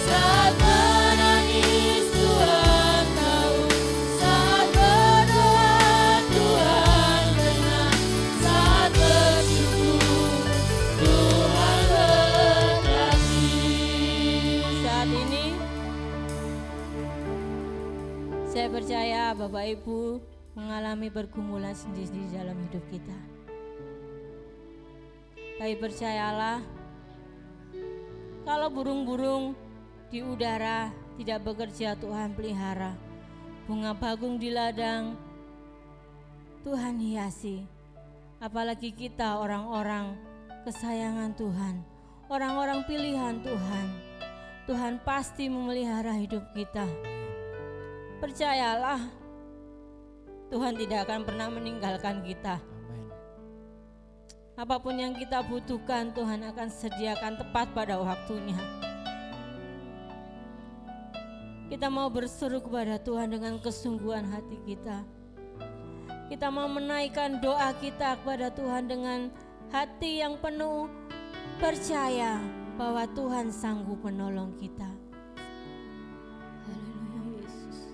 Saat menangis Tuhan tahu, saat berdoa Tuhan dengar, saat bersyukur Tuhan berkati. Saat ini saya percaya Bapak Ibu mengalami pergumulan sendiri dalam hidup kita. Tapi percayalah, kalau burung-burung di udara tidak bekerja, Tuhan pelihara. Bunga bakung di ladang, Tuhan hiasi. Apalagi kita orang-orang kesayangan Tuhan, orang-orang pilihan Tuhan. Tuhan pasti memelihara hidup kita. Percayalah, Tuhan tidak akan pernah meninggalkan kita.
Amin.
Apapun yang kita butuhkan, Tuhan akan sediakan tepat pada waktunya. Kita mau berseru kepada Tuhan dengan kesungguhan hati kita. Kita mau menaikkan doa kita kepada Tuhan dengan hati yang penuh percaya bahwa Tuhan sanggup menolong kita. Haleluya Yesus.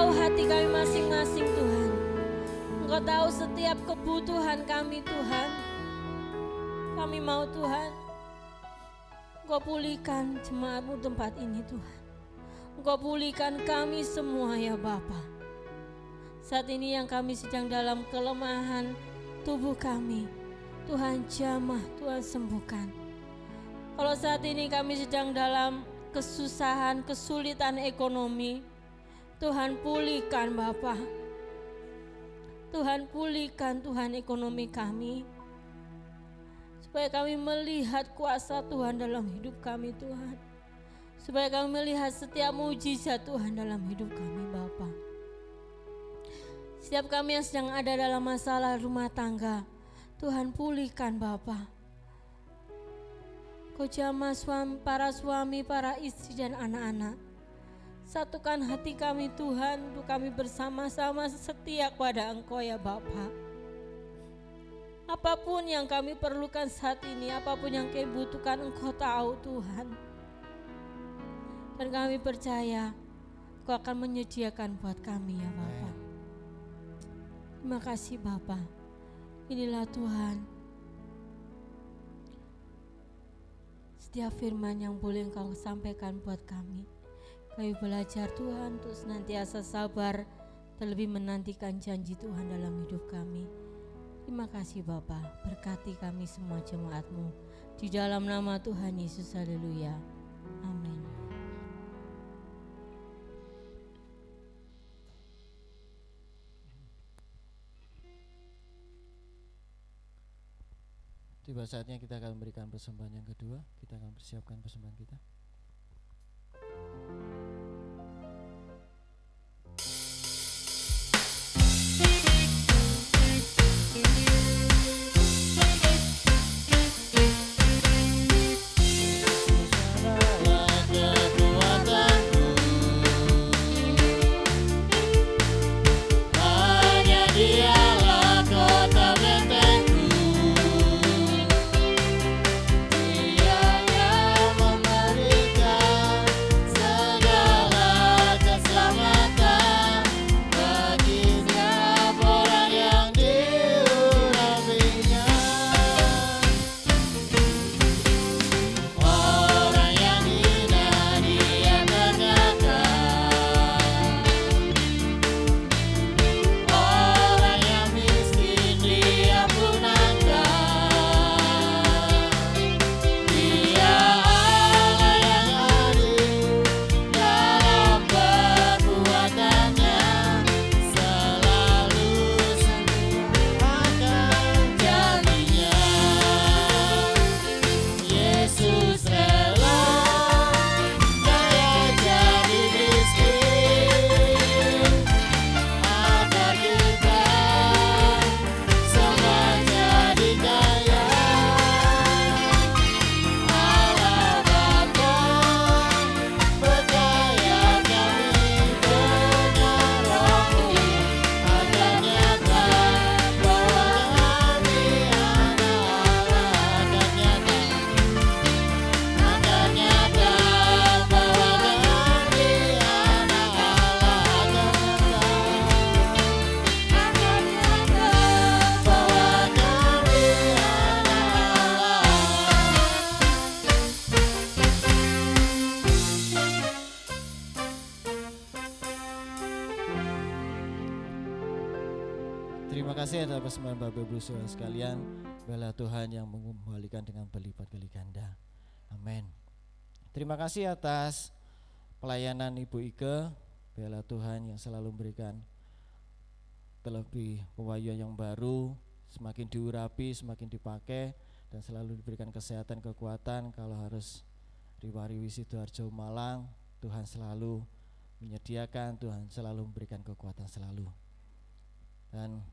tahu hati kami masing-masing Tuhan. Engkau tahu setiap kebutuhan kami Tuhan. Kami mau Tuhan, Engkau pulihkan jemaat-Mu tempat ini Tuhan. Engkau pulihkan kami semua ya Bapa. Saat ini yang kami sedang dalam kelemahan tubuh kami, Tuhan jamah, Tuhan sembuhkan. Kalau saat ini kami sedang dalam kesusahan, kesulitan ekonomi, Tuhan pulihkan Bapa. Tuhan pulihkan Tuhan ekonomi kami. Supaya kami melihat kuasa Tuhan dalam hidup kami Tuhan. Supaya kami melihat setiap mujizat Tuhan dalam hidup kami Bapa. Setiap kami yang sedang ada dalam masalah rumah tangga, Tuhan pulihkan Bapa. Kau jamah para suami, para istri dan anak-anak. Satukan hati kami Tuhan untuk kami bersama-sama setia kepada Engkau ya Bapa. Apapun yang kami perlukan saat ini, apapun yang kami butuhkan Engkau tahu Tuhan. Dan kami percaya Engkau akan menyediakan buat kami ya Bapa. Terima kasih Bapa. Inilah Tuhan. Setiap firman yang boleh Engkau sampaikan buat kami. Kami belajar Tuhan untuk senantiasa sabar, terlebih menantikan janji Tuhan dalam hidup kami. Terima kasih Bapa, berkati kami semua jemaat-Mu. Di dalam nama Tuhan Yesus, haleluya. Amin.
Tiba saatnya kita akan memberikan persembahan yang kedua. Kita akan persiapkan persembahan kita. Terima kasih atas persembahan Bapak Ibu Saudara sekalian. Biarlah Tuhan yang mengembalikan dengan berlipat kali ganda. Amin. Terima kasih atas pelayanan Ibu Ike. Biarlah Tuhan yang selalu memberikan terlebih pewahyuan yang baru, semakin diurapi, semakin dipakai, dan selalu diberikan kesehatan, kekuatan. Kalau harus riwariwi Sidoarjo Malang, Tuhan selalu menyediakan, Tuhan selalu memberikan kekuatan selalu. Dan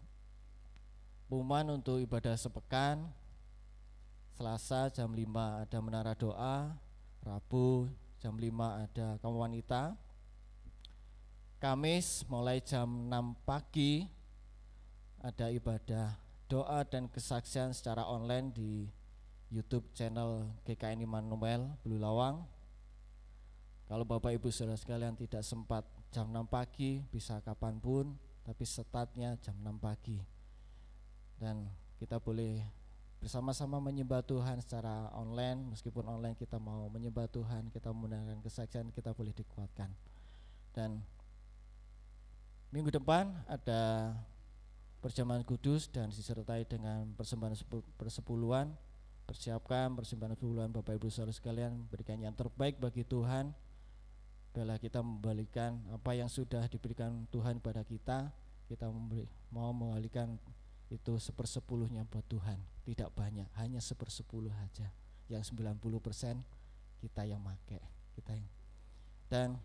pengumuman untuk ibadah sepekan, Selasa jam 5 ada menara doa, Rabu jam 5 ada kaum wanita, Kamis mulai jam 6 pagi ada ibadah doa dan kesaksian secara online di YouTube channel GKN Immanuel Bululawang. Kalau Bapak Ibu Saudara sekalian tidak sempat
jam 6 pagi, bisa kapanpun, tapi startnya jam 6 pagi. Dan kita boleh bersama-sama menyembah Tuhan secara online. Meskipun online kita mau menyembah Tuhan, kita menggunakan kesaksian, kita boleh dikuatkan. Dan minggu depan ada perjamuan kudus dan disertai dengan persembahan persepuluhan. Persiapkan persembahan persepuluhan Bapak Ibu Saudara sekalian, berikan yang terbaik bagi Tuhan. Bila kita membalikan apa yang sudah diberikan Tuhan pada kita, kita mau mengembalikan itu 1/10 buat Tuhan. Tidak banyak, hanya 1/10 aja. Yang 90% kita yang pakai, dan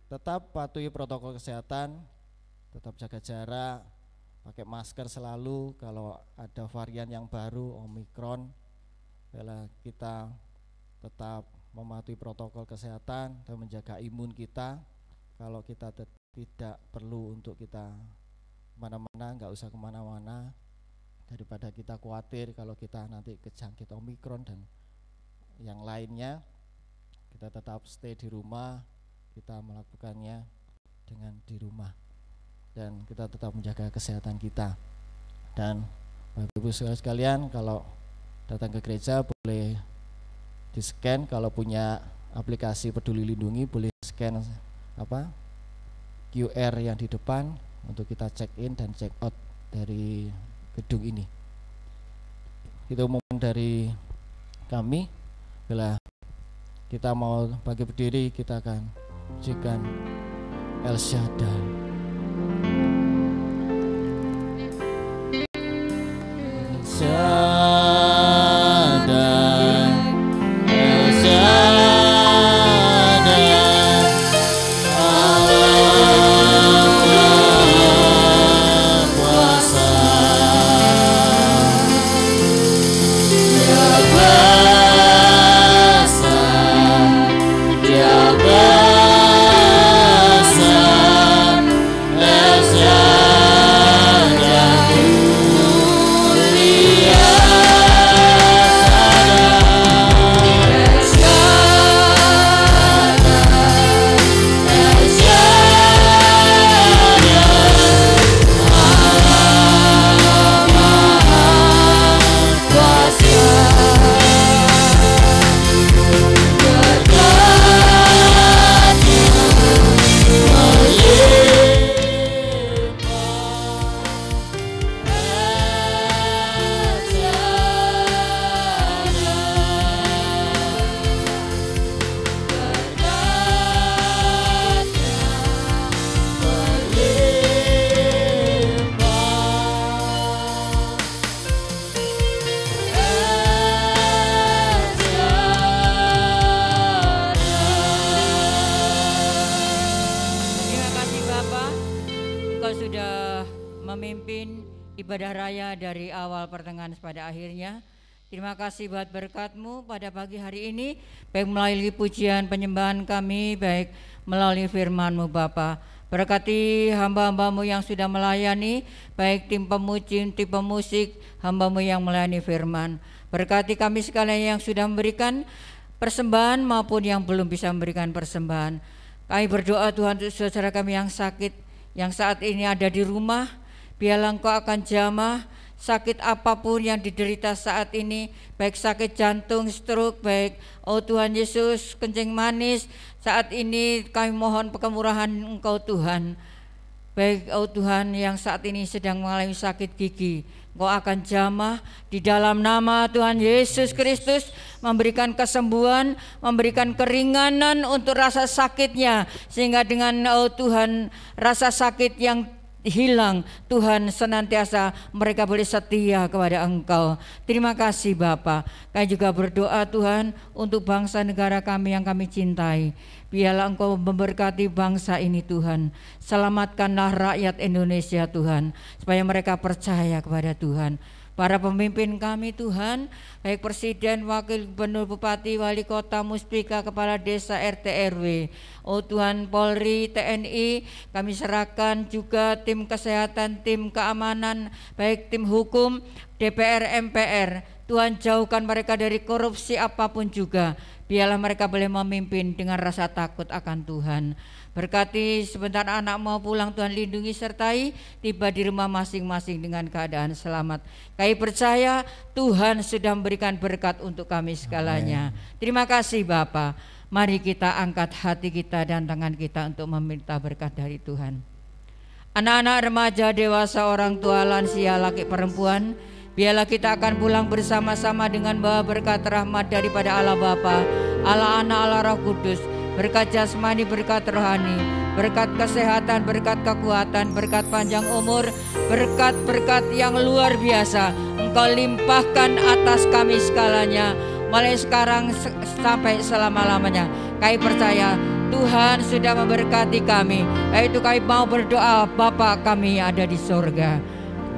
tetap patuhi protokol kesehatan, tetap jaga jarak, pakai masker selalu. Kalau ada varian yang baru Omikron, bila kita tetap mematuhi protokol kesehatan dan menjaga imun kita. Kalau kita tidak perlu untuk kita kemana-mana, nggak usah kemana-mana, daripada kita khawatir kalau kita nanti kejangkit Omikron dan yang lainnya. Kita tetap stay di rumah, kita melakukannya dengan di rumah, dan kita tetap menjaga kesehatan kita. Dan Bapak Ibu Saudara sekalian, kalau datang ke gereja boleh di scan, kalau punya aplikasi Peduli Lindungi boleh scan QR yang di depan untuk kita check in dan check out dari gedung ini. Itu umum dari kami. Bila kita mau bagi berdiri, kita akan pujikan El Shaddai. El Shaddai, El Shaddai, Allah kuasa, Dia besar, Dia besar, El Shaddai mulia.
Ibadah raya dari awal pertengahan pada akhirnya. Terima kasih buat berkat-Mu pada pagi hari ini, baik melalui pujian penyembahan kami, baik melalui firman-Mu Bapa. Berkati hamba-hamba-Mu yang sudah melayani, baik tim pemuji, tim pemusik, hamba-Mu yang melayani firman. Berkati kami sekalian yang sudah memberikan persembahan maupun yang belum bisa memberikan persembahan. Kami berdoa Tuhan untuk saudara kami yang sakit, yang saat ini ada di rumah. Biarlah Engkau akan jamah sakit apapun yang diderita saat ini, baik sakit jantung, stroke, baik Tuhan Yesus, kencing manis. Saat ini kami mohon kemurahan Engkau Tuhan. Baik Tuhan yang saat ini sedang mengalami sakit gigi, Engkau akan jamah di dalam nama Tuhan Yesus Kristus, memberikan kesembuhan, memberikan keringanan untuk rasa sakitnya, sehingga dengan Tuhan rasa sakit yang hilang, Tuhan senantiasa mereka boleh setia kepada Engkau. Terima kasih Bapa. Kami juga berdoa Tuhan untuk bangsa negara kami yang kami cintai. Biarlah Engkau memberkati bangsa ini Tuhan. Selamatkanlah rakyat Indonesia Tuhan, supaya mereka percaya kepada Tuhan. Para pemimpin kami Tuhan, baik Presiden, Wakil Gubernur, Bupati, Wali Kota, Muspika, Kepala Desa, RT, RW, Tuhan Polri, TNI, kami serahkan juga tim kesehatan, tim keamanan, baik tim hukum, DPR, MPR. Tuhan jauhkan mereka dari korupsi apapun juga. Biarlah mereka boleh memimpin dengan rasa takut akan Tuhan. Berkati sebentar anak mau pulang, Tuhan lindungi sertai, tiba di rumah masing-masing dengan keadaan selamat. Kami percaya Tuhan sudah memberikan berkat untuk kami segalanya. Terima kasih Bapa. Mari kita angkat hati kita dan tangan kita untuk meminta berkat dari Tuhan. Anak-anak, remaja, dewasa, orang tua, lansia, laki perempuan, biarlah kita akan pulang bersama-sama dengan bawa berkat rahmat daripada Allah Bapa, Allah Anak, Allah Roh Kudus, berkat jasmani, berkat rohani, berkat kesehatan, berkat kekuatan, berkat panjang umur, berkat-berkat yang luar biasa Engkau limpahkan atas kami segalanya, mulai sekarang sampai selama-lamanya. Kami percaya Tuhan sudah memberkati kami, yaitu kami mau berdoa, Bapa kami ada di sorga.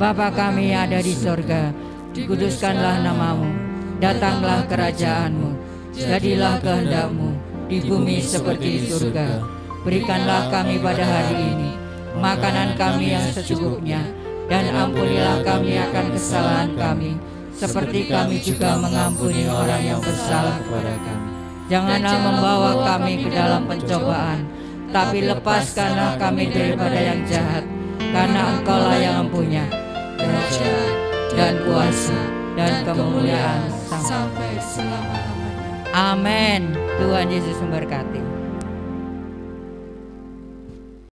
Bapa kami ada di sorga, dikuduskanlah namamu, datanglah kerajaanmu, jadilah kehendak-Mu di bumi seperti di surga. Berikanlah kami pada hari ini makanan kami yang secukupnya, dan ampunilah kami akan kesalahan kami, seperti kami juga mengampuni orang yang bersalah kepada kami. Janganlah membawa kami ke dalam pencobaan, tapi lepaskanlah kami daripada yang jahat, karena Engkaulah yang mempunyai kerajaan dan kuasa dan kemuliaan sampai selama-lamanya. Amin. Tuhan Yesus memberkati.